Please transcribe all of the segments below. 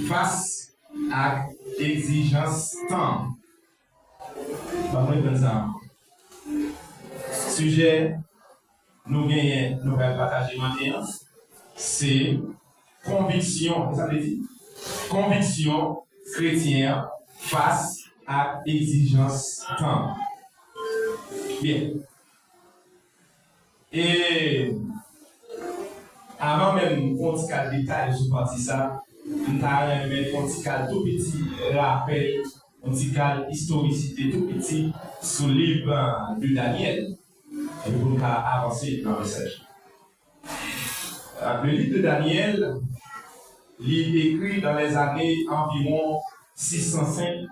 face à l'exigence temps. Pas ça. Sujet, nous allons partager maintenant, c'est conviction, ça veut dire conviction chrétienne face à exigence temps. Bien. Et avant même qu'on dise qu'à détail sur partie ça, nous allons mettre un petit tout petit rappel, un petit historicité tout petit sur le livre de Daniel. Et nous allons avancer dans le message. Le livre de Daniel, il est écrit dans les années environ 605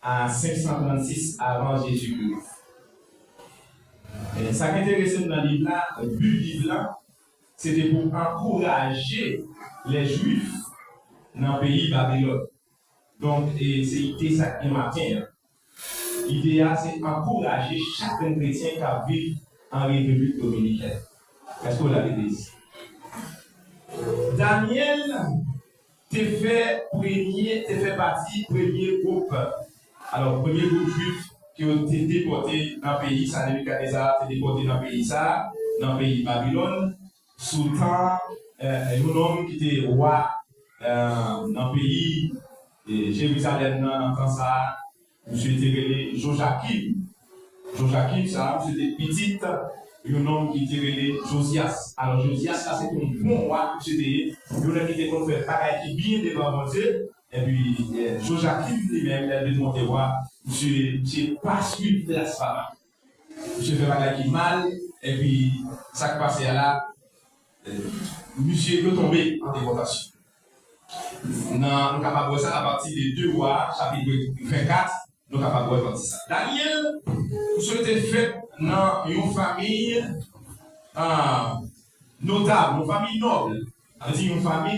à 536 avant Jésus-Christ. Et ça qui est intéressant dans le livre là, le but du livre là, c'était pour encourager les Juifs dans le pays Babylone. Donc, c'est ça qui matin. L'idée, c'est encourager chaque chrétien qui vit en République dominicaine. Est-ce que vous l'avez dit? Daniel fait partie du premier groupe. Alors, premier groupe juif qui a été déporté dans le pays, ça Nebuchadnezzar a été déporté dans le pays, dans le pays Babylone, sous le temps, un homme qui était roi dans le pays Jérusalem, dans le temps, ça, M. était Joachim. Joachim, ça, c'était petit, un homme qui était relé Josias. Alors, Josias, ça, c'était un bon roi, c'était un homme qui était qu'on fait pareil, qui bien devant Dieu. Et puis, Joachim lui-même, il a demandé roi, monsieur, pas suivre de la femme. Monsieur fait pareil qui mal, et puis, ça qui passait là, monsieur peut tomber en déportation. Nous sommes capables de voir ça à partir des 2 rois, chapitre 24, nous sommes capables de voir ça. Daniel, vous êtes fait dans une famille notable, une famille noble, c'est-à-dire une famille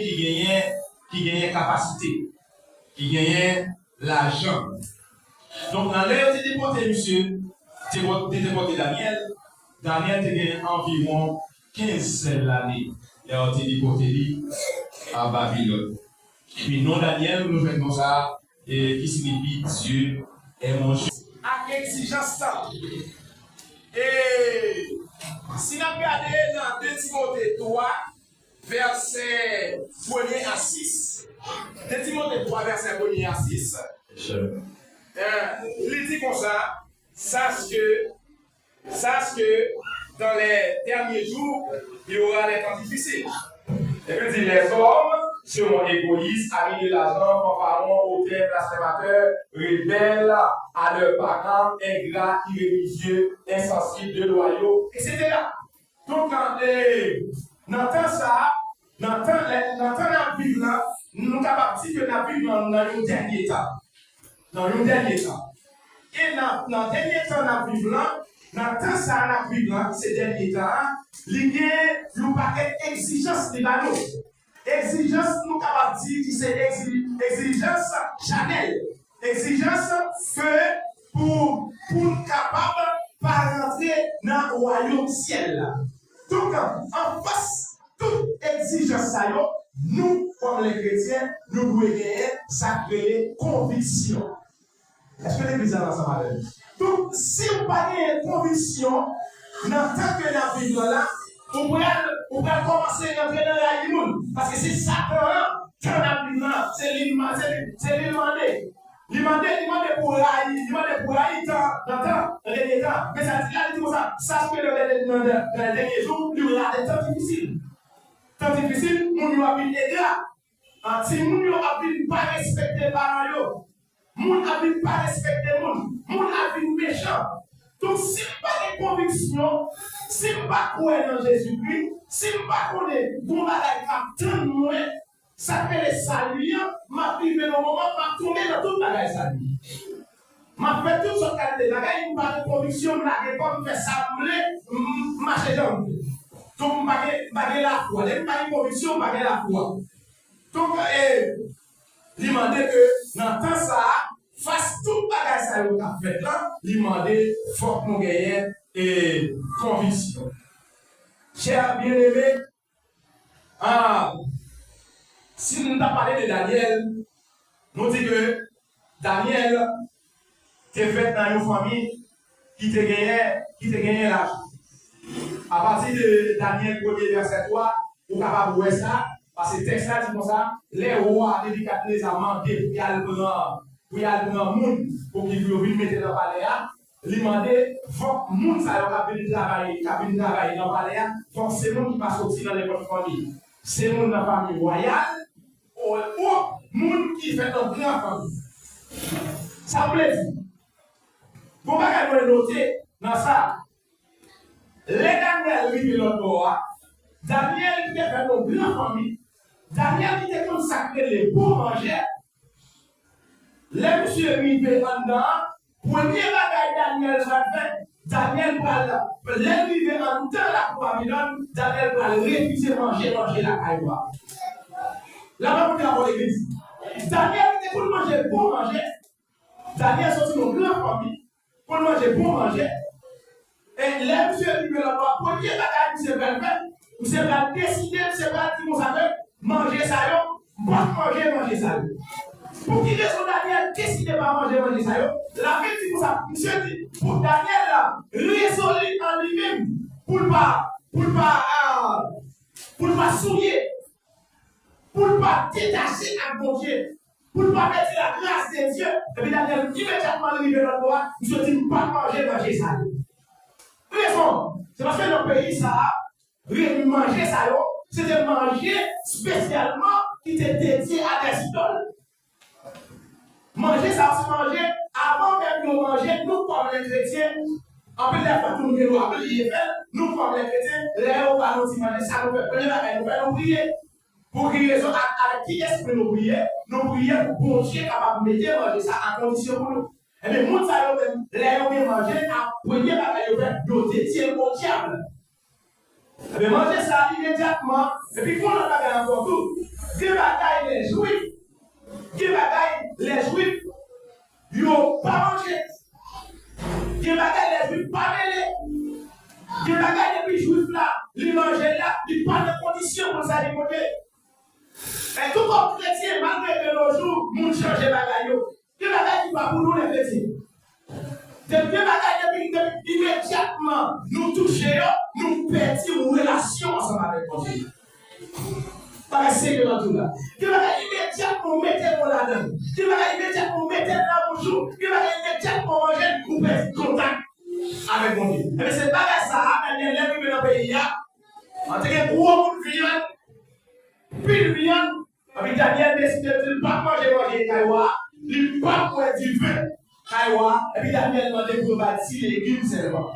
qui gagnait capacité, qui gagnait l'argent. Donc, dans l'air de déporté, monsieur, déporté Daniel a gagné environ 15 années. Il a été déporté à Babylone. Et puis, non, Daniel, nous faisons ça, qui signifie Dieu est mon Dieu. À exigence ça. Et si nous regardons dans 2 Timothée 3, verset 1 à 6, 2 Timothée 3, verset 1 à 6, il dit comme ça, sache que dans les derniers jours, il y aura des temps difficiles. Et puis, les hommes seront égoïstes, amis de l'argent, comparons aux terres blasphémateurs, rebelles à leurs parents, ingrats, irréligieux, insensibles, déloyaux, etc. Donc, dans ça, dans la Bible, nous sommes capables de la Bible dans le dernier temps. Dans le dernier temps. Et dans le dernier temps de la Bible, dans ça, la Bible, ces derniers temps, il y a une paquet d'exigences de la nous. Exigence, nous capables de dire que c'est exigence Chanel. Exigence que pour capable de rentrer dans le royaume ciel. Donc, en face de toute exigence, nous, comme les chrétiens, nous devons gagner sacrée conviction. Est-ce que l'église est ensemble avec nous? Donc, si vous n'avez pas de conviction, dans tant que la Bible là, vous pouvez commencer à entrer dans la limoune. Parce que c'est ça que la Bible là, c'est l'imandé. L'imandé pour aller dans les temps. Mais ça dit comme ça, sache que dans les derniers jours, il y aura des temps difficiles. Temps difficiles, nous ne avons pas si nous n'avons pas respecté les parents, nous n'avons pas respecté les gens, nous n'avons pas méchant. Donc, si nous n'avons pas de conviction, si nous n'avons pas croire dans Jésus-Christ, si nous n'avons pas connaître bon bagage qui tant moins, ça fait les saluer, m'a privé le moment, m'a tourné dans tout bagage saluer. M'a fait toute sorte de bagage, il pas de conviction, m'a pas faire ça rouler, marcher dans le. Donc, m'a la foi, il pas de conviction, m'a la foi. Donc, il m'a dit que dans temps ça, face tout bagage ça vous a fait là, il m'a dit faut que nous gagnions et conviction. Cher bien-aimé, Si nous avons parlé de Daniel, nous disons que Daniel était fait dans une famille qui te gagné l'argent. À partir de Daniel 1er verset 3, vous êtes capable de voir ça, parce que le texte là dit comme ça, les rois de Nebuchadnezzar demandé pour y aller prendre monde pour qu'ils puissent mettre dans le palais. Ils demandaient, il faut que les gens qui travailler dans le palais, forcément qui passent aussi dans les bonnes familles. C'est monde dans la famille royale, ou monde qui fait dans grand famille. Ça vous dit. Pour que vous noter dans ça, les Daniel qui est l'autre bord, Daniel qui est fait dans grand famille, Daniel qui était consacré les bons manger, les monsieur arrivés en dedans, premier bagage Daniel va faire, Daniel va l'arriver en temps la Babylone, Daniel va refuser manger la caïwa. Là-bas, vous avez l'église. Daniel était pour manger bon manger. Daniel sorti dans grand famille pour manger bon manger. Et les monsieur arrivés là-bas, premier bagage monsieur va faire, monsieur va décider, monsieur va dire qu'on savait manger ça, manger ça. Pour qui raison Daniel décide de ne pas manger ça, la vie dit pour ça, monsieur dit, pour Daniel là, résolu en lui-même, pour ne pas souiller, pour ne pas détacher à mon Dieu, pour ne pas mettre la grâce de Dieu, et puis Daniel immédiatement arrivé dans le droit, monsieur dit, ne pas manger ça. Raison, c'est parce que le pays ça, manger ça, c'était manger spécialement qui était dédié à des idoles. Manger ça, c'est manger avant même de manger, nous comme les chrétiens, en plus de la fois nous comme les chrétiens, les on va nous manger ça, nous faisons prier. Pour quelle raison, avec qui est-ce que nous prions? Nous prions pour bon Dieu capable de mettre manger ça en condition pour nous. Et bien, nous savons même, les on vient manger, à premier bagage, nous détiennent au diable. Et bien, manger ça immédiatement, et puis pour nous bagage encore tout, que bagaille les juifs, les juifs, ils n'ont pas mangé. Que bagaille les juifs pas mêlés. Que bagaille les juifs là, ils mangent là, ils pas de conditions pour ça les manger. Et tout comme chrétien, malgré que nos jours, nous changeons les bagailles. Que bagaille qui va pour nous les chrétiens. Depuis bagaille immédiatement, nous touchons, nous perdons une relation ensemble avec Dieu. Par le Seigneur dans tout là. Qui va immédiatement mettre mon là-dedans. Qui va immédiatement mettre là mon jour. Qui va immédiatement manger ou perdre contact avec mon Dieu. Et bien c'est pas ça, mais les gens dans le pays, en tant que gros monde viande, puis de viande, avec Daniel décide de ne pas manger caïwa, il ne pas boire du vin caïwa, et puis Daniel demande pour bâtir les légumes seulement.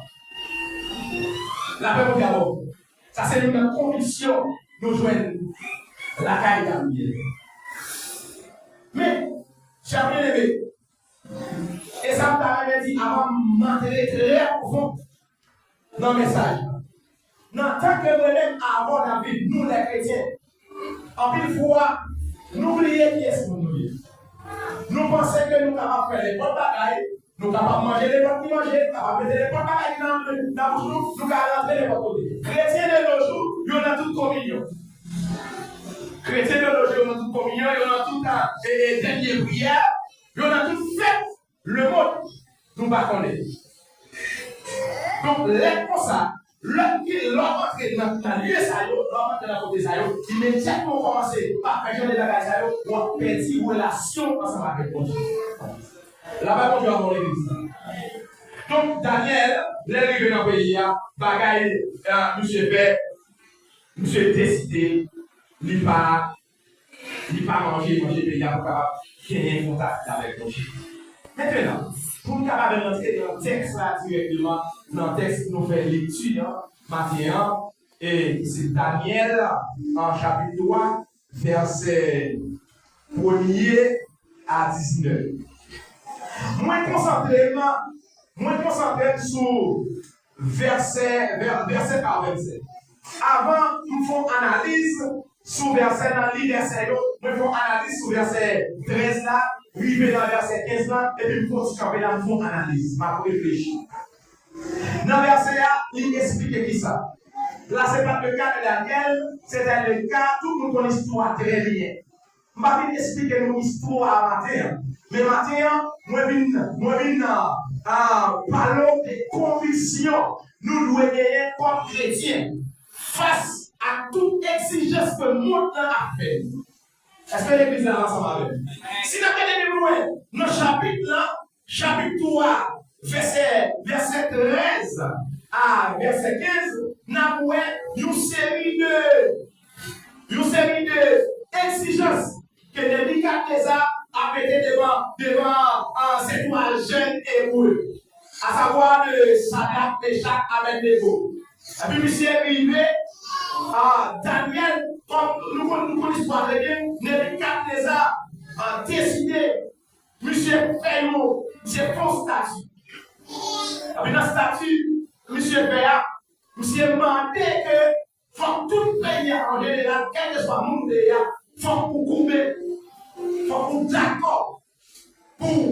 La paix au dialogue. Ça c'est une conviction, nous joignons. La caille Daniel. Mais, chers bien-aimés, et ça m'a dit avant de m'entrer très profond dans le message. En tant que nous-mêmes avant David, nous les chrétiens, en plus fois, nous oublions qui est-ce que nous vivons. Nous pensons que nous sommes capables de faire les bonnes bagailles, nous sommes capables de manger les bonnes qui mangent, nous sommes capables de mettre les bonnes bagailles dans le bouche, nous sommes capables de rentrer les bonnes côtés. Chrétiens de nos jours, ils ont toute communion. Chrétiens de nos jours, ils ont toute communion, ils ont tout les dernières prières, ils ont tout fait le monde. Nous ne connaissons pas. Donc, les comme ça, l'homme entré dans le lieu, l'homme entré dans le côté, immédiatement commencer par faire des bagages, pour perdre une relation ensemble avec Dieu. Là-bas, on doit avoir l'église. Donc, Daniel, l'arrivée dans le pays, bagaille, monsieur fait, monsieur décidé, il ne pas manger le pays pour gagner contact avec Dieu. Maintenant, pour nous capables d'entrer dans le texte là directement, dans le texte que nous faisons lecture, matin, et c'est Daniel en chapitre 3, verset 1er à 19. Moins concentré sur verset par verset. Avant, nous faisons analyse sur verset dans l'verset, nous faisons analyse sur verset 13 là, arriver dans verset 15 là, et puis nous continuons dans nous analyse, ma réfléchir. Dans verset là, il explique qui ça. Là, ce n'est pas le cas de Daniel, c'était le cas, tout le monde connaît l'histoire très bien. je vais expliquer une histoire matin. Mais matin, moi, je viens parler de conviction. Nous devons gagner comme chrétiens face à toute exigence que le monde a fait. Est-ce que l'église est ensemble avec? Si nous avons dans le chapitre 3, verset 13 à verset 15, nous avons une série d'exigences que Nebuchadnezzar a mettées devant ces trois jeunes hébreux, à savoir de Sadrach, Meshach, Abednego. Et puis, monsieur est arrivé à Daniel, comme nous connaissons l'histoire de Dieu, Nebuchadnezzar a décidé, monsieur fait un statut. Et puis, dans le statut, monsieur Béat, monsieur demandé que faut tout pays en général, quel que soit le monde, il faut qu'on couper, il faut qu'on d'accord pour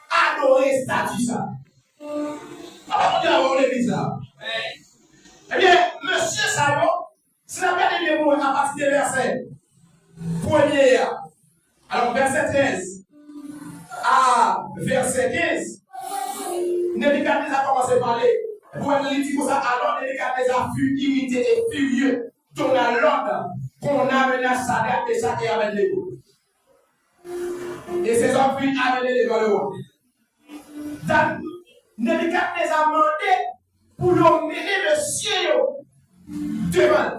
adorer ce statut. Alors, on dit l'église là. Eh bien, monsieur Sayon, si la paix de Dieu à partir du verset 1er, alors verset 13 à verset 15, Nebuchadnezzar a commencé à parler. Pour elle dit comme ça, alors Nebuchadnezzar fut irrité et furieux, donna l'ordre qu'on amena Sadrach, Meshach et Abednego. Et ces hommes furent amenés devant le roi. Nebuchadnezzar a demandé pour l'emmener le ciel devant.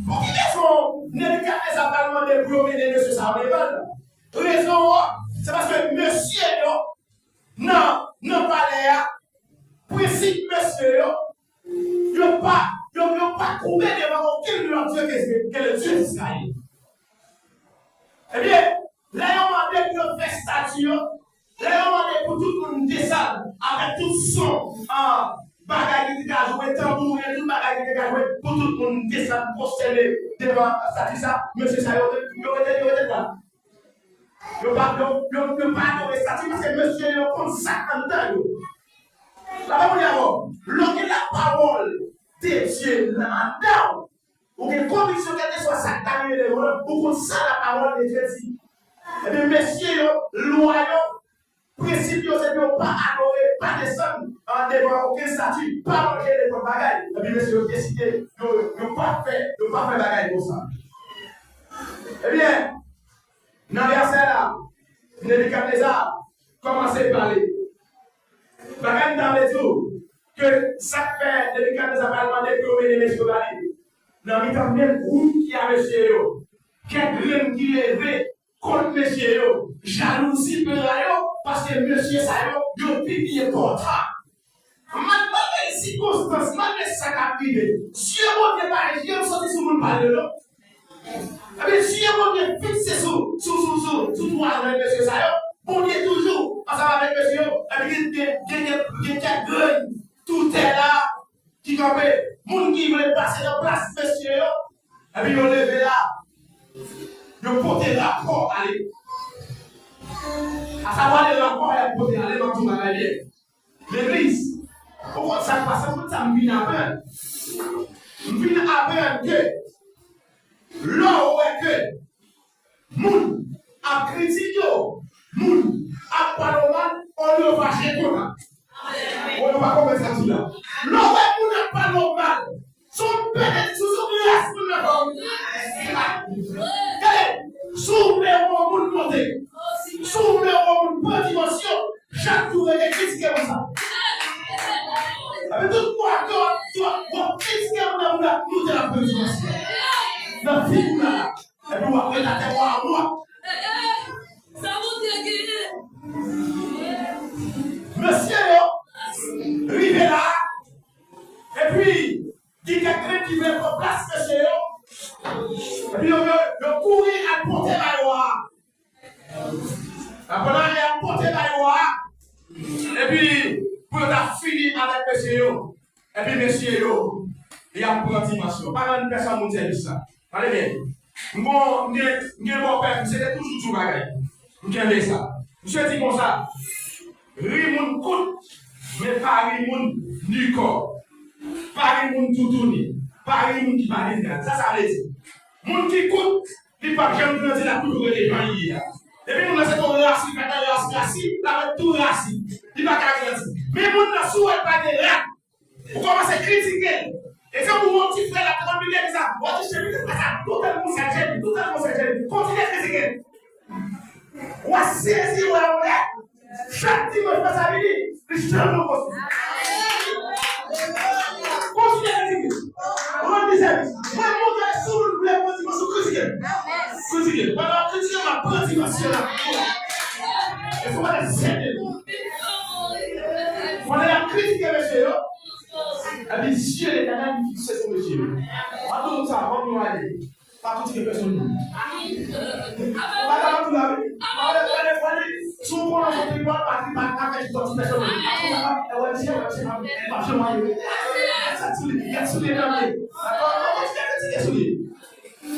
Pour qui raison Nebuchadnezzar a demandé pour l'emmener le ciel devant? Raison, c'est parce que monsieur non pas l'air. Principe, monsieur, il n'a pas trouvé devant aucun Dieu que le Dieu d'Israël. Eh bien, là, on m'a dit que faire statue, là, on m'a dit pour tout le monde descendre avec tout son bagage qui a joué, tambour et tout bagage qui a joué, pour tout le monde descendre, prosterner devant la statue, ça, monsieur, ça, il était là. Il n'a pas adoré statue parce que monsieur, il a comme ça en temps. La parole de Dieu là-dedans, ou que conviction qu'elle soit satanée, ou qu'on sait la parole de Dieu dit. Et bien, messieurs, loyaux, principes, c'est de ne pas adorer, pas descendre devant aucun statut, pas manger des bagages. Et bien, messieurs, décidé de ne pas faire bagages pour ça. Eh bien, dans le verset là, Nebuchadnezzar commence à parler. Bagage dans les tours, que ça fait Nebuchadnezzar a demandé pour mener les messieurs balés. Dans le temps, même groupe qui a messieurs, quelqu'un qui est élevé contre messieurs, jalousie pour parce que monsieur ça y est, il est important. Malgré les circonstances, malgré ça qui a privé, Dieu ne pas Dieu sorti sur le parler là. Mais Dieu ne fixé sur toi, monsieur ça y est. On est toujours ensemble avec monsieur, et puis il y a tout est là, qui campent, les gens qui veulent passer dans la place, monsieur, et puis ils ont levé là, ils ont porté le rapport, allez. À savoir le rapport, ils ont porté, allez, dans tout le monde. L'église, pourquoi ça passe, ça me vient à peine. Me vient à peine que, là où est que, moun a critiqué, moun a pas normal, on ne va pas chez toi. On ne va pas commencer à tout là. Là où est moun a pas normal, son père sous son glace pour le monde. Souvenez-moi moun monter. Souvenez-moi moun bonne dimension. Chaque jour il est critiqué comme ça. Avec tout quoi, tu vas critiquer mon amour, nous de la bonne dimension. Dans le film là, et puis on va regarder à moi. Monsieur, arrivé là, et puis, il y a quelqu'un qui veut prendre place, monsieur, et puis on courir à porter la loi. Après, il a porté la loi, et puis, pour la finir avec monsieur, et puis monsieur, il a pris une dimension. Pas une personne qui dit ça. Allez bien. Mon père, c'était toujours tout bagaille. Vous avez ça. Monsieur dit comme ça. Rimoun coûte, mais pas rimoun du corps. Pas rimoun tout tourné. Pas rimoun qui va dire. Ça veut dire. Moun qui coûte, Il pas jamais grandir la toujours les gens hier. Et puis, nous avons ton racine, quand on racine, là, tout racine. Il va pas grandir. Mais nous ne souhaitons pas de rat. Vous commencez à critiquer. Et quand vous montez frère, la grande bibliothèque, ça, vous dites, c'est ça, tout le monde s'est gêné, tout le monde s'est gêné. Continuez à critiquer. On va saisir où on est. Chaque dimanche, dans sa vie, les gens vont continuer. Continuez à critiquer. On dit ça. Moi, je suis sur le dimanche, critiquer. Critiquer. Pendant critiquer ma première dimension là. Il faut pas les aider. On est à critiquer, monsieur. Elle dit, Dieu est un ami qui sait son métier. Pas tout ça, pas nous aller. Pas critiquer personne. Pas dans tout la vie. Si on prend son tribunal, pas faire tout personne. Elle va dire, pas chez moi. Il y a sous les mains. D'accord? On va sous les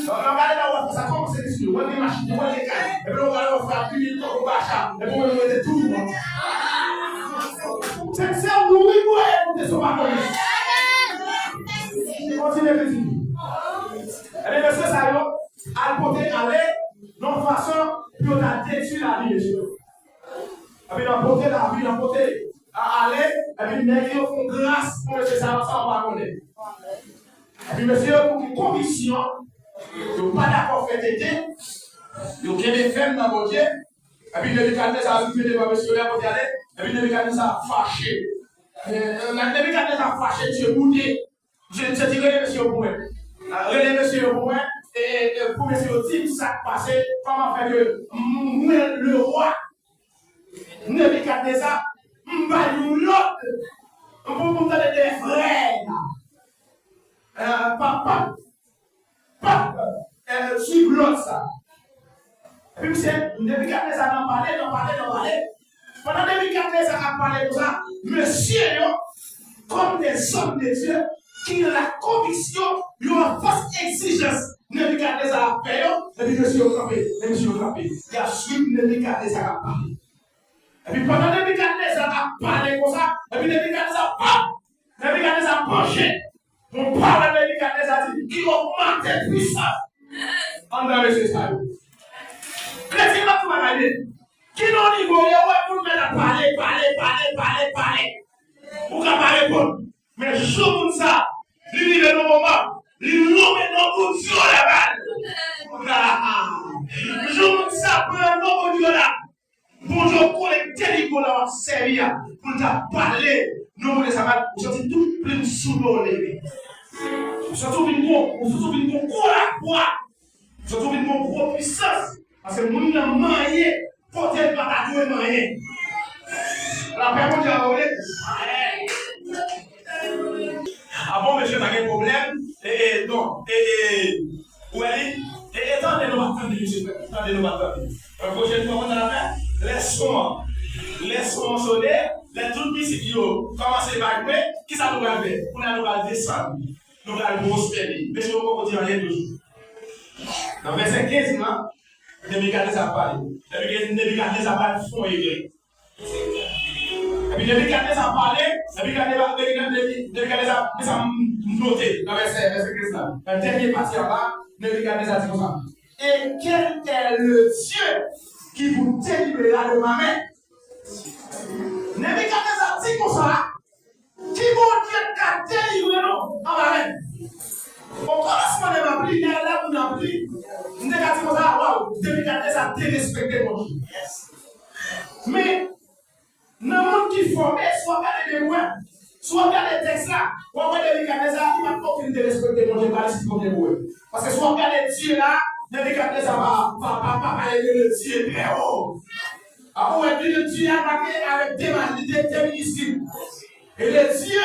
on va aller là où ça commence à se on va les machines, on va les cailles. Et puis on va aller faire plus de temps au bachat. Et puis on va mettre tout. C'est un oui, moi, écoutez ce matin. Continuez à dire. Et les messieurs, ça y est, à côté, aller, de façon, puis on a détruit la vie de Dieu. Et puis, dans côté, la vie, dans côté, à aller, et puis, les gens font grâce pour monsieur, ça on va connaître. Et puis, monsieur, pour une conviction, ils n'ont pas d'accord fait aider, ils ont bien des femmes dans mon Dieu, et puis, les mécanismes, ça a vu devant monsieur, là, pour y aller, et puis, les mécanismes, ça a fâché. Les mécanismes, ça a fâché, Dieu, boudé. Je dirais, monsieur, pour moi. Relais monsieur pour moi, et pour monsieur dire ça passé, comment faire que le roi, Nebuchadnezzar, m'a eu l'autre, pour vous donner des frères. Papa, suivre l'autre ça. Et puis c'est Nebuchadnezzar n'en parlait. Pendant Nebuchadnezzar a parlé de ça, monsieur, comme des hommes de Dieu, qui ont la conviction, ils ont une forte exigence. Nebuchadnezzar a payé, et puis je suis au campé. Il a suivi Nebuchadnezzar a parlé. Et puis pendant Nebuchadnezzar a parlé comme ça, et puis Nebuchadnezzar a penché. On parle de Nebuchadnezzar qui augmente la puissance. En dans le Seigneur. Chrétien va tout regarder. Qui n'ont niveau, il y a pour mettre à parler. Pour qu'on pas répondre. Mais je vous ça, il dit le moment, il nous met dans le Dieu là-bas. Je vous ça pour un nouveau Dieu là. Pour nous collecter les là, servir, pour nous parler. Nous voulons savoir, vous sortez tout plein sous l'eau. Vous sortez une bonne surtout une bonne puissance. Parce que nous n'avons marié, porter pas ta douée marié. La paix mondiale, ah bon, monsieur, pas de problème. Et donc, où elle est? Et attendez-nous, monsieur. Attendez-nous, la prochaine fois, on a la faire. Laisse-moi sonner. Les tout petits qui commencent à jouer. Qui ça nous va faire? On a nous va descendre. Nous allons prospérer. Mais je ne vais pas dire rien toujours. Dans verset 15, Nebuchadnezzar a parlé. Nebuchadnezzar a parlé de fond et et puis Nebuchadnezzar a parlé, Nebuchadnezzar a noté dans verset 15. Un dernier parti en bas, Nebuchadnezzar dit comme ça. Et quel est le Dieu qui vous délivrera de ma main? Nebuchadnezzar dit comme ça. Qui mon Dieu t'a délivré en ma main? Au commencement de ma prière, là vous n'en priez. Nous avons dit comme ça, waouh, Nebuchadnezzar a dérespecté mon Dieu. Mais, dans le monde qui forme, soit regardez les loin, soit regardez les textes là, ou regardez les Nebuchadnezzar, il va pas aucune de respecter mon Dieu, pas si vous voulez. Parce que soit regardez Dieu là, Nebuchadnezzar va parler de Dieu très haut. Alors, le Dieu a marqué avec des ministres. Et le Dieu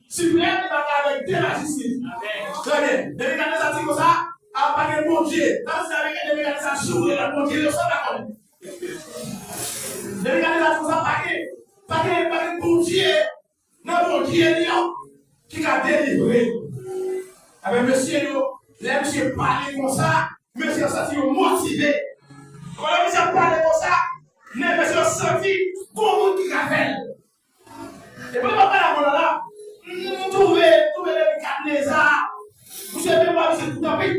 suprême est marqué avec des magistrats. Très bien. Nebuchadnezzar dit comme ça, a parlé de mon Dieu. Dans ce cas, Nebuchadnezzar s'ouvre dans mon Dieu, le sang d'accord. Nebuchadnezzar dit comme ça, parlé de mon Dieu, dans mon Dieu, qui a délivré. Avec monsieur, là, monsieur parle comme ça, monsieur a senti motivé. Quand monsieur parle comme ça, monsieur a senti comment il rappelle. Et puis, papa, là, trouver Nebuchadnezzar, vous savez, moi, c'est tout à fait.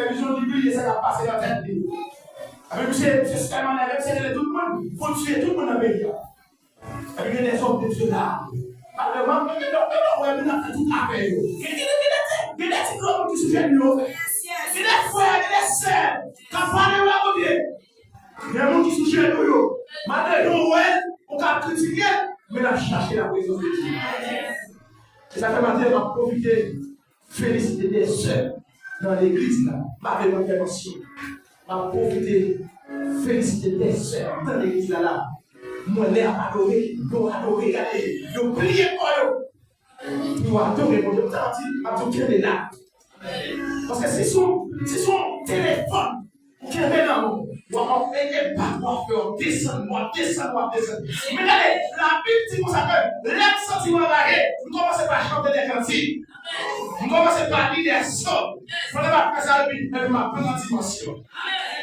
télévision qui brille, ça va passer dans la tête. Avec monsieur Superman, c'est tout le monde. Il faut tuer tout le monde dans le pays. Avec des hommes de Dieu là. Alors, on a fait tout à fait. Il y a des gens qui se viennent nous. Il y a des frères, il y a des sœurs. Quand on parle de la beauté, il y a des gens qui se viennent nous. Maintenant, on va critiquer, mais on a cherché la présence de Dieu. Et ça fait maintenant, on va profiter, féliciter des sœurs dans l'église là. Ma intervention. On va profiter, féliciter des sœurs dans l'église là. Moi, les adorer, nous adorer, regardez, nous prier pour eux. Nous adorer, mon Dieu, tu es là. Parce que c'est son téléphone qui est là. On va payer par moi, descends-moi. Mais regardez, la Bible dit comme ça que l'aide sentiment barré, nous commençons par chanter des cantiques. Nous commençons par lire des sons. On va faire ça depuis ma première dimension.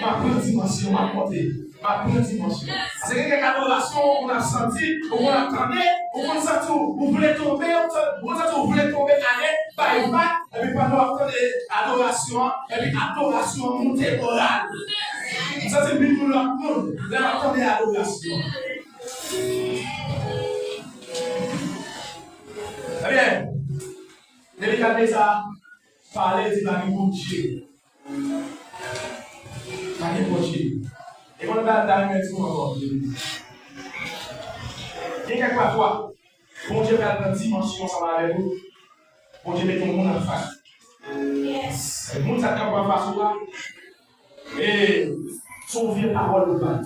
Ma première dimension, ma portée. Ma première dimension. Parce que quelques adorations, on a senti, on entendait, on sent tout, vous voulez tomber, vous voulez tomber à l'aide, par bac, et puis pendant adoration, et puis adoration montée orale. Ça c'est bien pour le monde, là on attendait adoration. Très bien. Nebuchadnezzar parlait du mari bon Dieu. Mari bon Dieu. Et on va dans le tout encore. Il y a quelquefois, bon Dieu va dans une dimension, ça va avec nous. Bon Dieu met ton monde en face. Yes. Le monde s'attend en face là. Et son vieux parole mal.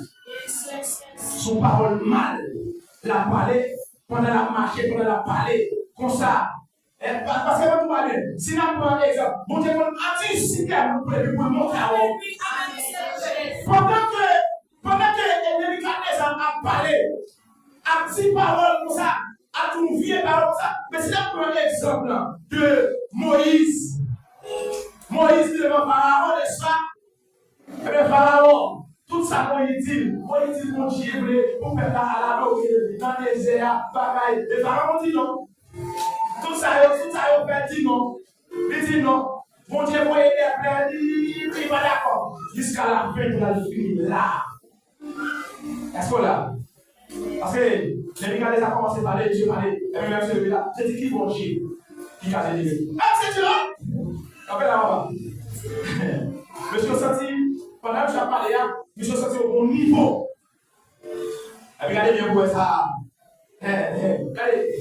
Son parole mal. La parler, pendant la marché, pendant la parler, comme ça. Parce que vous parlez, si nous prenons un exemple, bon Dieu va anticiper pour le montrer à vous. Pendant que Nebuchadnezzar a parlé, à 10 paroles comme ça, à tout vieux paroles comme ça, mais si nous prenons un exemple de Moïse devant Pharaon, n'est-ce pas? Eh bien, Pharaon, tout ça, Moïse dit, mon Dieu, pour faire la adorer dans les désert, bagaille. Et Pharaon dit non. Tout ça, il fait dit non. Il dit non. Mon Dieu, moi, il n'est pas d'accord. Jusqu'à la fin de la vie, là. Est-ce que là? Parce que les Nebuchadnezzar a commencé à parler, Dieu parlait, et même celui-là, c'est qui bon Dieu qui a dit. Ah, c'est Dieu là? Après là, monsieur senti, pendant que je parlé là, monsieur senti au bon niveau. Regardez bien pour ça. Regardez,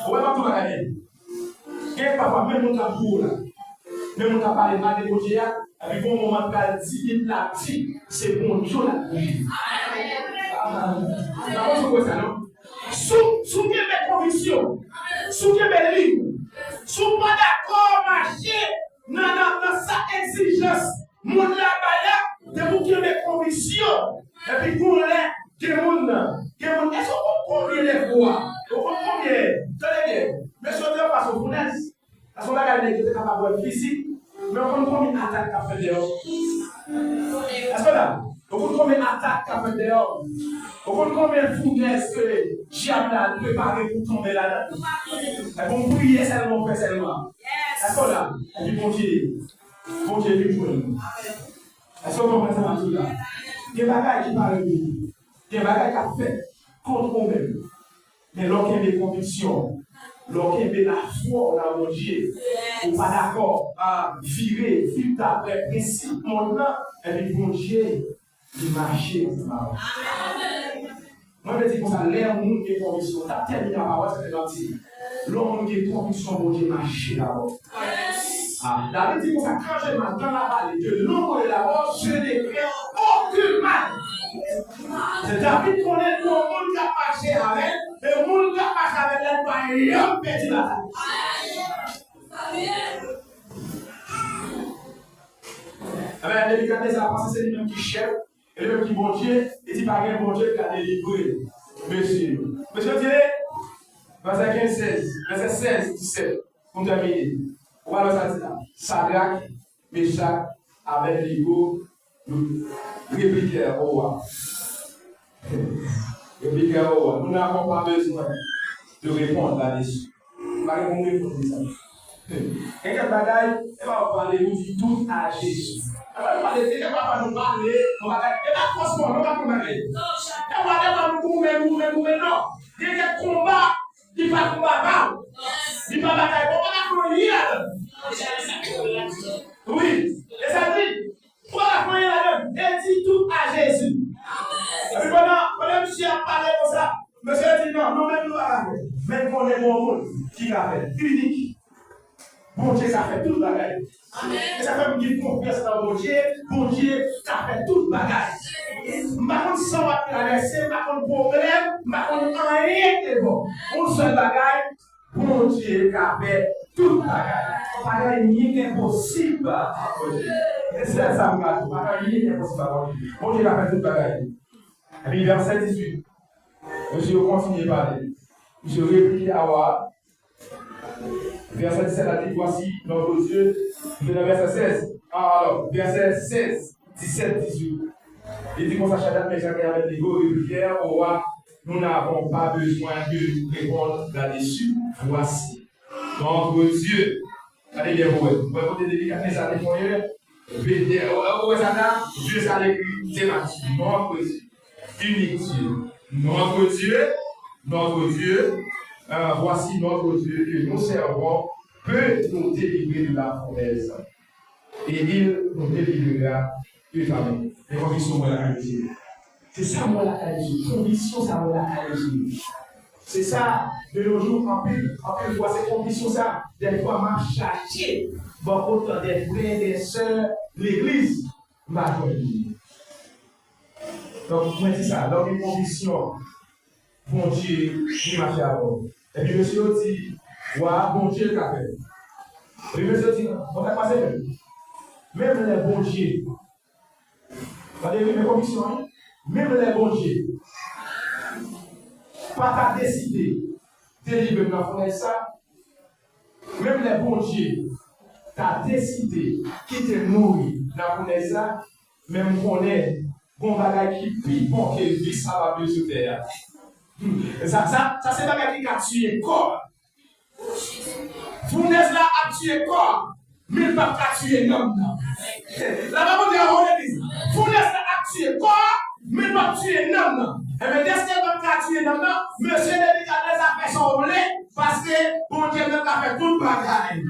on va pas tout regarder. Quel papa, même mon tabou là, même mon parlé mal de Dieu, avec bon moment de dire la petite, c'est bon Dieu là. Sous mes convictions, sous mes lignes, sous pas d'accord marcher dans sa exigence, mon là-bas, de vous qui mes convictions, et puis pour les est-ce qu'on combien les voix? On combien? Tenez bien, monsieur, on ne passe au fournaise. Parce qu'on a gagné qui est capable de physique, mais on compte combien d'attaques qu'a fait dehors? Est-ce que là? On compte combien d'attaques qu'a fait dehors? On compte combien de fournaises que Diable a préparé pour tomber là-dedans? Et pour prier seulement, faire seulement. Est-ce que là? Et puis bon Dieu vit pour nous. Est-ce qu'on comprend ça tout là? Il y a des bagages qui parlent de nous. Il y a des bagages qui ont fait contre nous-mêmes. Mais lorsqu'il y a des convictions, lorsqu'il y a la foi dans mon Dieu, on n'est pas d'accord à virer, vite après, principe, maintenant, et puis mon Dieu, il marche. Moi, je dis comme ça, l'air, nous, qui est conviction, tu as terminé la parole, c'est gentil. L'homme qui est conviction, mon Dieu, marche d'abord. La Bible dit comme ça, quand je marche dans la vallée de l'ombre de la mort, je n'ai aucun mal. C'est David qu'on est pour le monde qui a marché avec, et le monde qui a marché avec l'aide par un petit bataille. Amen. Nebuchadnezzar a pensé c'est lui-même qui chef, et lui-même qui bon Dieu, et dit par un bon Dieu qui a délivré. Monsieur Dieu, verset 15, 16, verset 16, 17, pour terminer. On va le dire là. Sadrach, Meshach, Abednego, répliquèrent au roi. Répliquèrent au roi. Nous n'avons pas besoin de répondre là-dessus. Nous n'avons pas répondre à ça. Quelqu'un bagaille, elle va parler, nous dit tout à Jésus. On va déjà pas nous parler, on va et là franchement, on va combattre. Et on va pas nous courir non. Il y a des combats, il pas combat. Il pas bataille, on va la oui, et ça dit, on va la là-dedans. Et dit tout à Jésus. Et puis pendant monsieur a parlé comme ça, monsieur a dit non, même nous à même qu'on est bon monde qui l'a fait, unique. Bon Dieu, ça fait tout le bagage. Et ça fait me dire confiance dans bon Dieu, ça fait tout le bagage. Je ne sais pas si ça va traverser, je ne sais pas de problème, je ne sais pas rien de bon. Un seul bagage, bon Dieu, qui a fait tout le bagage. Bagage n'est impossible. Et c'est ça, je me dis, bagage n'est impossible. Bon Dieu, qui a fait tout le bagage. Et puis, verset 18, monsieur continue à parler. Je réplique à Wa. Verset 17 a dit, voici notre Dieu. De verset 16. Alors, verset 16, 17, 18. Il dit qu'on s'achète mes gens qui avaient des gros régulières au roi. Nous n'avons pas besoin de nous répondre là-dessus. Voici notre Dieu. Allez, les roues. Vous pouvez écouter des délicats, les années pour eux. Dieu, ça l'écrit thématique. Notre Dieu. Unique Dieu. Notre Dieu. Voici notre Dieu que nous servons peut nous délivrer de la fournaise. Et il nous délivrera de famille. Les convictions, moi, la qualité. C'est ça, moi, la qualité. Conviction, ça, moi, la qualité. C'est ça, de nos jours, en plus fois, ces convictions, ça, des fois, m'a cherché. Bon, autant des frères, des sœurs, l'église, m'a choisi. Donc, moi, dis ça, dans mes convictions, bon Dieu, il m'a fait avoir. Et puis, monsieur dit, ouais, bon Dieu, qu'a fait. Et puis, monsieur dit, on a passé même les bons dieux. Vous avez vu mes convictions, même les bons dieux. Pas qu'à décider de délivrer dans ça. Même les bons dieux, tu as décidé qui te nourrit dans ça. Même qu'on est bon bagage qui pire bon que le vice à la sur terre. Ça c'est pas quelqu'un qui a tué le corps. Fournaise là a tué le corps, mais il n'a pas tué l'homme. La Bible dit à l'église, fournaise là a tué le corps, mais il n'a pas tué l'homme. Et bien, dès qu'il a tué l'homme, monsieur Nebuchadnezzar a fait son blé parce que bon Dieu a fait tout le bagage.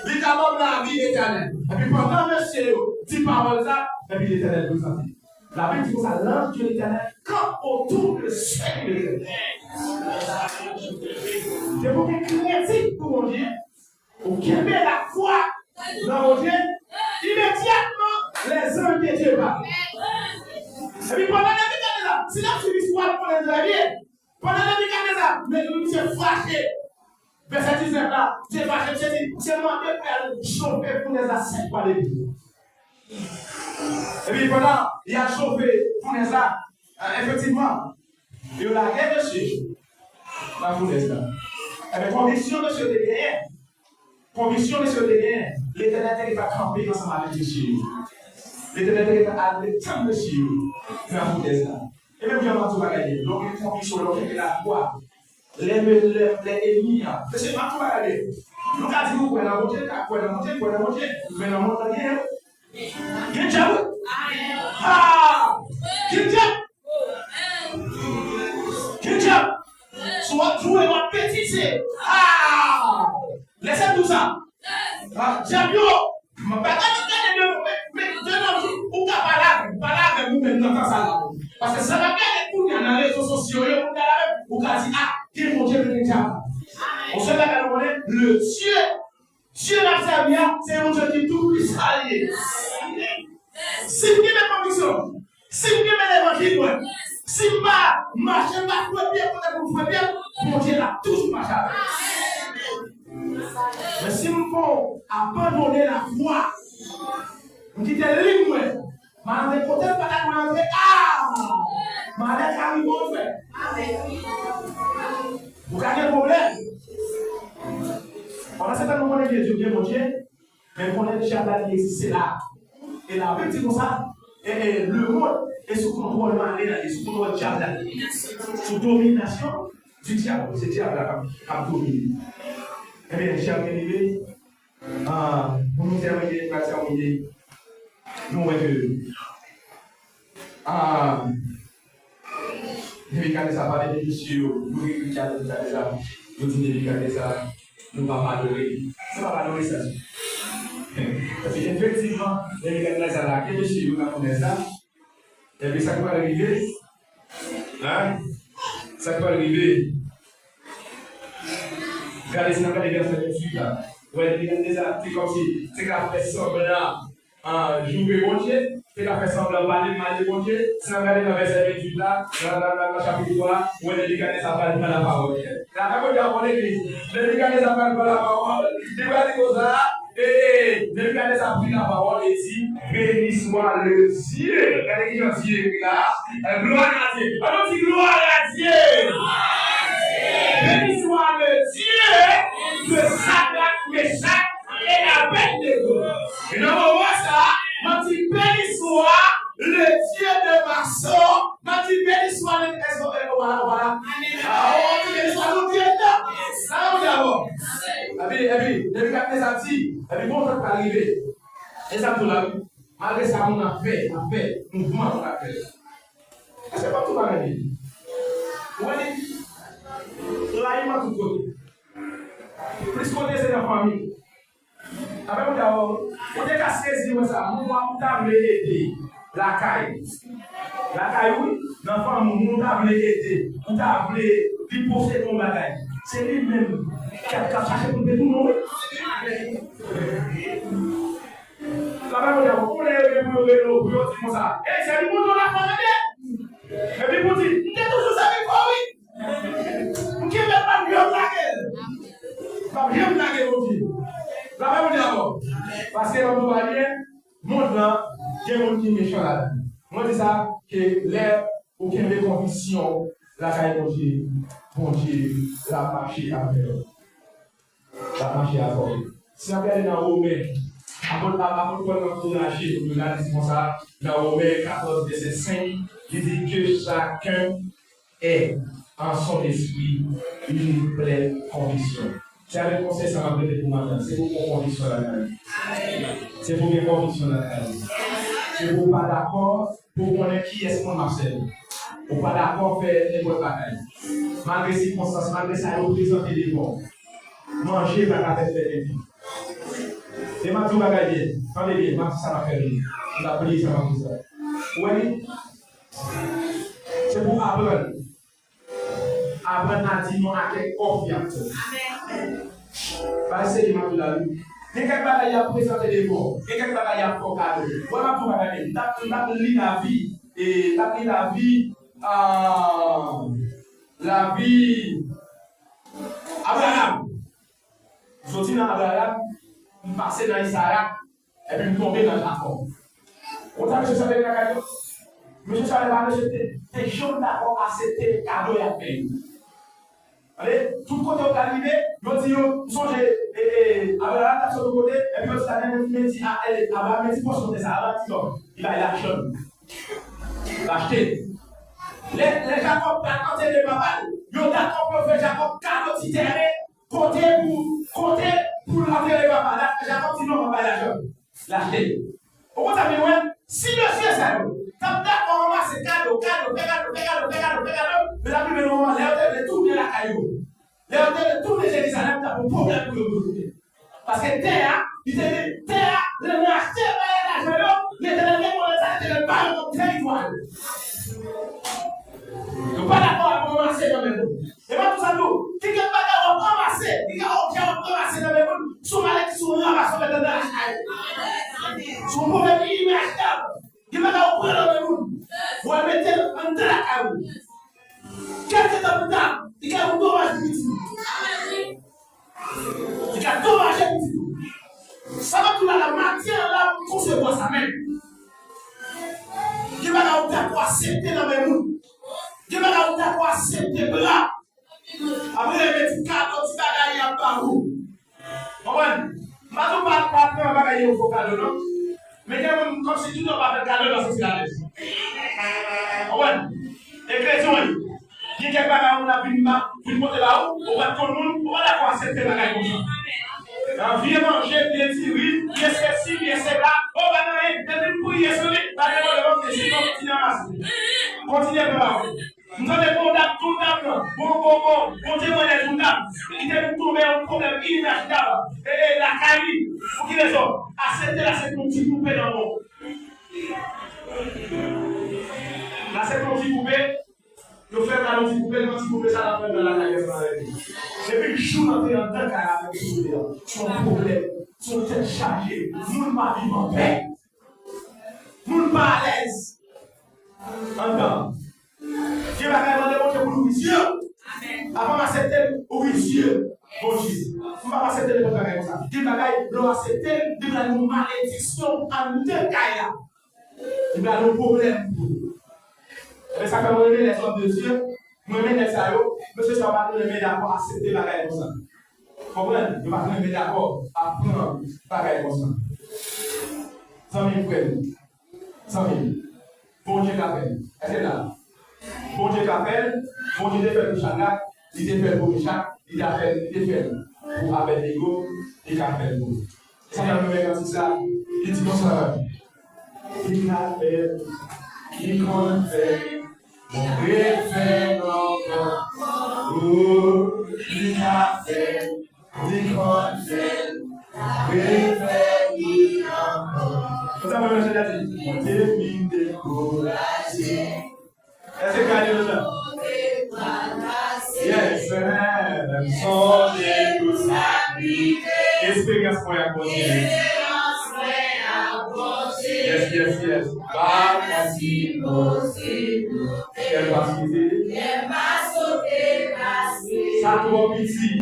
Il a donné la vie éternelle. Et puis pendant monsieur dit parole ça, et puis l'éternel vous a dit. La Bible dit que ça l'ange de l'éternel quand autour de siècle de l'éternel. C'est pour que critique pour mon Dieu, au Québec la foi dans mon Dieu, immédiatement les anges de Dieu parlent. Et puis pendant les Nebuchadnezzar, si là tu vis quoi pour les anges, pendant les Nebuchadnezzar, mais nous sommes fâchés. Verset 19 là, c'est fâché, c'est demandé pour chauffer pour les assiettes par les vies. Et puis pendant, il a chauffé fournaise là, effectivement, il a gagné monsieur, la fournaise là. Et bien, conviction de ce dégât, conviction de ce dégât, l'éternel va camper ensemble avec monsieur. L'éternel va aller tant monsieur, dans la fournaise là. Et même, j'ai entendu bagailler, donc une conviction, donc il a quoi? Les ennemis, c'est pas tout bagailler. Nous avons dit, vous pouvez la monter, mais la montagne, Good job. Ah! Good job. Good job. Soit jouer votre petit c'est. Ah! Laissez tout ça. Diablo. Mais ou qu'à parler avec vous maintenant dans ça. Parce que ça va bien pour nous dans les réseaux sociaux, ou qu'à dire ah, qui mon Dieu le diable. On se met à le Dieu n'a servi, c'est un Dieu qui tout puisse allier. Si vous avez mes convictions, si vous avez l'évangile, si vous marchez pas bien, vous faites bien, mon Dieu a toujours marché avec. Mais si vous pouvez abandonner la foi, vous dites libre, madame de côté, madame de madame arrive au fait. Vous gagnez un problème. On a certainement connaît que Dieu bien mon Dieu, mais on est déjà là qui existe là. Et la Bible dit comme ça, et le monde est sous contrôle malin, sous contrôle diable, sous domination du diable. C'est diable qui a dominé. Eh bien, chers bien-aimés, pour nous terminer, nous voyons que Nebuchadnezzar parlait de monsieur, nous Nebuchadnezzar, nous dit Nebuchadnezzar, nous ne va pas adorer. Ça va pas adorer ça. Parce qu'effectivement, Nebuchadnezzar là, quel monsieur nous connaît ça? Et puis ça peut arriver. Hein? Ça peut arriver. Regardez, c'est dans les versets 28 là. Ouais, Nebuchadnezzar, c'est comme si c'est qu'à faire semblant jouer bon Dieu, c'est qu'à faire semblant parler de bon Dieu. Si on regarde dans le verset 28 là, dans le chapitre 3, où Nebuchadnezzar parle pas la parole. La parole de l'église, Nebuchadnezzar parle pas la parole. Il va dire comme ça. Et Nebuchadnezzar a pris la parole et dit béni soit le Dieu. Regardez qui est Dieu là. Gloire à Dieu. Alors dit gloire à Dieu. Béni soit le Dieu de Shadrach, Meshach et Abednego. Et dans le moment ça, m'a dit béni soit le Dieu de ma soeur. M'a dit béni soit le Dieu. Voilà. Ah, béni soit le Dieu de. Ça va d'abord. Et puis, Nebuchadnezzar dit, et puis, bon, ça peut arriver. Et ça, tout là, malgré ça, on a fait, mouvement, on a fait. Est-ce que pas tout va venir? Vous voyez, là, il m'a tout côté. Plus côté, c'est la famille. Après, on est qu'à saisir ça, on t'a aider la caille. La caille, oui, l'enfant, on t'a aider, on t'a lui poser ton bagage. C'est lui-même qui a cherché pour tout le monde. La même chose, on est pour dire ça. Et c'est lui qui la famille. Et puis pour dire, il est toujours ça avec moi, oui. Pour qui ne veut pas bien blaguer. Pas bien blaguer, mon Dieu. La même chose, parce que on va dire, monde là, il y a des gens qui sont méchants là. Moi, je dis ça, que l'air, aucune conviction, la caille, mon Dieu, la marché à faire. La marché à faire. Si on regarde dans Romains, avant de encourager, nous disons ça, dans Romains 14, verset 5, il dit que chacun ait en son esprit une pleine conviction. C'est avec conseil, ça va peut-être pour maintenant. C'est pour vos convictions la vie. C'est pour mes convictions la vie. C'est pour pas d'accord, pour connaître qui est-ce qu'on Marcel. Pour pas d'accord faire les bonnes batailles. Malgré ces circonstances, malgré ça, il représente des bons. Manger va la faire des vies. Et ma tout va gagner. Attendez bien, ma ça va faire rire. La prière, ça va vous faire. Oui. C'est pour apprendre. Apprendre à dire non à quelle confiance. Amen. Parce que ma tout la vie. Et quel bagaille a présenté des bons. Et quel bagaille a fait cadeau. Voilà tout va gagner. T'as lu la vie. Et t'as lu la vie. La vie. Abraham. Je suis dans Abraham. Je passé dans Isaac et puis je tombé dans Jacob. Autant que je savais le cadeau, mais je savais pas que j'étais des gens d'accord à accepter le cadeau et à payer. Allez, tout côté où arrivé, je dis, songez, Abraham a sur le côté, et puis je dis, Abraham m'a dit, pour son ça, il va l'acheter. L'acheter. Les Jacob, quand il est papa, ils ont d'accord pour faire Jacob cadeau de terrain, côté pour l'enterrer papa. Jacob dit non, on va pas l'argent. L'acheter. Au bout de ça, si le ciel ça, t'as d'accord, on va c'est cadeau, mais la première moment, les hôtels de tout bien la caillou. Les hôtels de tous les Jérusalem, t'as un problème pour le parce que terre, il te dit, terre, le acheter, les téléphone, les pas comme territoire. Nous pas d'accord à commencer dans le monde. Et pas tout ça, nous, qui ne pas d'accord à commencer, qui ne pas commencer dans le monde, sont malades qui sont ramassés dans la chaîne. Son problème est immédiat. Qui ne pas d'accord dans le monde. Vous mettez un drac à vous. Quelques temps plus tard, il y a un dommage de victime. Il y a un dommage de victime. Ça va tout dans la matière là pour concevoir ça même. Qui ne pas d'accord à accepter dans le monde. Je vais vous dire quoi accepter bras. Après, les petits cadeaux, tu vas gagner un parcours. Comprenez? Je ne vais pas faire un bagage au cadeau, non? Mais comme si tout le monde va faire cadeau dans ce système. Comprenez? Et chrétien, il y a quelqu'un qui a vu monter là-haut, on va tout le monde, on va d'accord accepter le bagage comme ça. Viens manger, bien tirer, bien ceci, bien cela. On va aller, Continuez à faire. Nous avons des bons dames, bon témoignage, tout dame. Il était tombé un problème inimaginable. Et la caille, pour qui les hommes accepter la cette petite poupée dans le monde. La cette petite poupée, nous faisons la petite poupée, ça la fait dans la caille. Depuis le jour où on est en tant qu'à son problème, son tête chargée, nous ne pas vivre en paix. Nous ne pas à l'aise. Encore. Dieu va demander pour nous, monsieur. Avant d'accepter, oui, monsieur. Bon Jésus. On va accepter les bagages comme ça. Dieu va nous accepter, Dieu va nous malédiction en deux cas. Dieu va nous problèmes. Mais ça fait revenir les hommes de Dieu. Moi-même, les salauds, monsieur, ça va nous mettre d'accord à accepter les bagages comme ça. Comprenez? Nous va nous mettre d'accord à prendre les bagages comme ça. 100 000 frères. 100 000. Bon Dieu t'appelle. Est-ce que là? Bon Dieu t'appelle. Bon Dieu t'appelle pour Chagrin. Il t'appelle pour Michak. Il t'appelle pour Abednego. Il t'appelle pour. Ça va me mettre comme ça. Il dit comme ça. Il t'appelle. Il confère. Mon préfet encore. Oh, il t'appelle. Il confère. Préfet encore. Vous avez vu ce que j'ai dit? Défini découragé. Est-ce que vous avez vu ça? Yes, même son découragé. Expérience pour y accorder. Yes. Pas si possible. Quelle facilité. Ça trop petit.